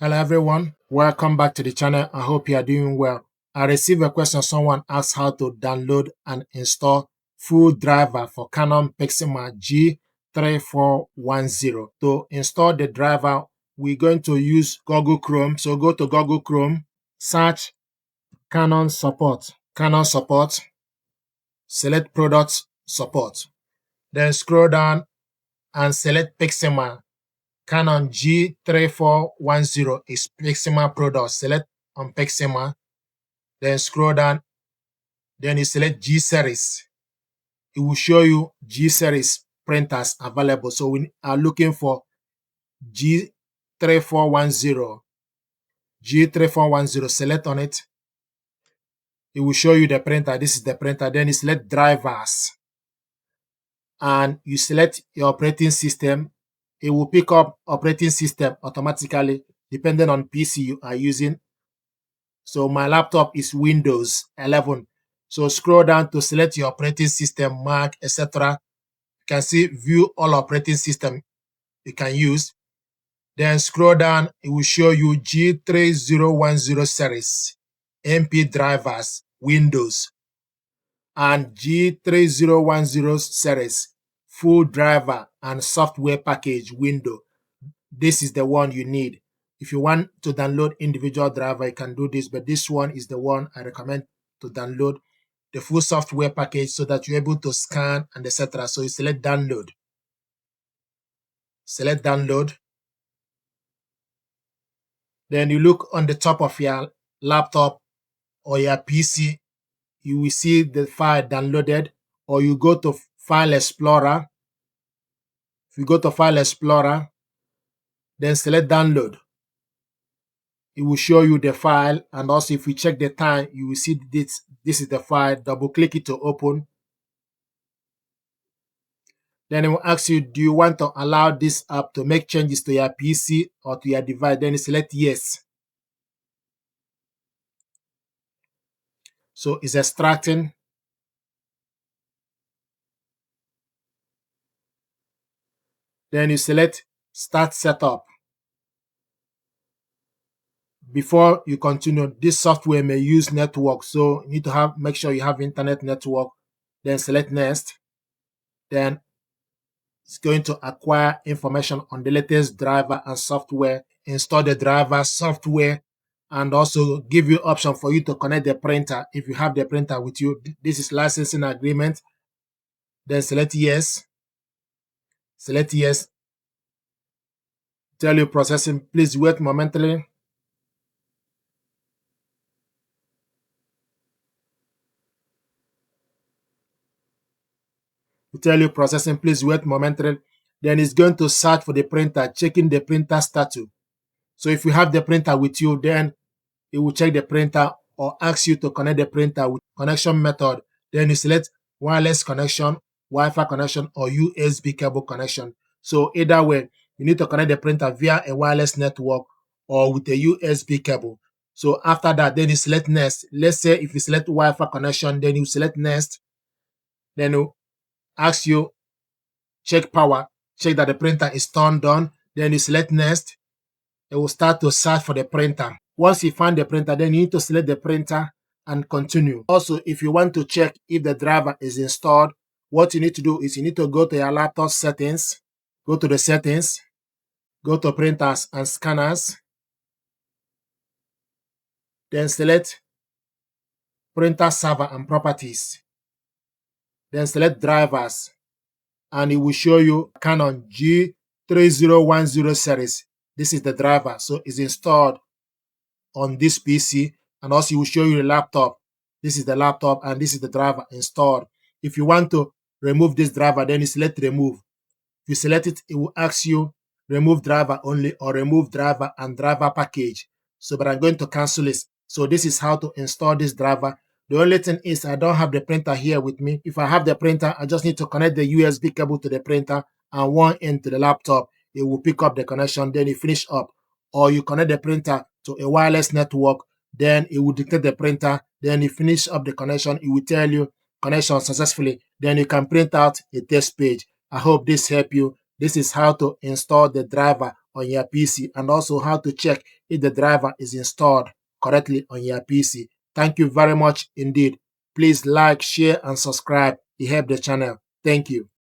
Hello everyone, welcome back to the channel. I hope you are doing well. I received a question. Someone asked how to download and install full driver for Canon PIXMA G3410. To install the driver, we're going to use Google Chrome. So go to Google Chrome, search Canon support, select product support. Then scroll down and select PIXMA. Canon G3410 is PIXMA product. Select on PIXMA, then scroll down, then you select G series. It will show you G series printers available. So we are looking for G3410. G3410, select on it. It will show you the printer. This is the printer. Then you select drivers and you select your operating system. It will pick up operating system automatically depending on PC you are using. So my laptop is Windows 11. So scroll down to select your operating system, Mac, etc. You can see view all operating system you can use. Then scroll down, it will show you G3010 series, MP drivers, Windows, and G3010 series, full driver and software package, Windows. This is the one you need. If you want to download individual driver, you can do this, but this one is the one I recommend to download the full software package so that you're able to scan and etc. So you select download. Select download. Then you look on the top of your laptop or your PC, you will see the file downloaded, or you go to File Explorer. If you go to File Explorer, then select download. It will show you the file, and also if you check the time, you will see this is the file. Double click it to open. Then it will ask you, do you want to allow this app to make changes to your PC or to your device? Then you select yes. So it's extracting. Then you select start setup. Before you continue, this software may use network, so you need to make sure you have internet network. Then select next. Then it's going to acquire information on the latest driver and software, install the driver software, and also give you option for you to connect the printer if you have the printer with you. This is licensing agreement. Then select yes. Select yes. Tell you processing, please wait momentarily. Tell you processing, please wait momentarily. Then it's going to search for the printer, checking the printer status. So if you have the printer with you, then it will check the printer or ask you to connect the printer with connection method. Then you select wireless connection, Wi-Fi connection, or USB cable connection. So either way, you need to connect the printer via a wireless network or with a USB cable. So after that, then you select next. Let's say if you select Wi-Fi connection, then you select next. Then you ask you check power, check that the printer is turned on. Then you select next. It will start to search for the printer. Once you find the printer, then you need to select the printer and continue. Also, if you want to check if the driver is installed, what you need to do is you need to go to your laptop settings, go to the settings, go to printers and scanners, then select printer server and properties, then select drivers, and it will show you Canon G3010 series. This is the driver, so it's installed on this PC, and also it will show you the laptop. This is the laptop and this is the driver installed. If you want to remove this driver, then you select remove. If you select it, it will ask you remove driver only or remove driver and driver package. So, but I'm going to cancel this. So this is how to install this driver. The only thing is I don't have the printer here with me. If I have the printer, I just need to connect the USB cable to the printer and one end to the laptop. It will pick up the connection, then you finish up. Or you connect the printer to a wireless network, then it will detect the printer, then you finish up the connection, it will tell you connection successfully, then you can print out a test page. I hope this helped you. This is how to install the driver on your PC, and also how to check if the driver is installed correctly on your PC. Thank you very much indeed. Please like, share, and subscribe. It helps the channel. Thank you.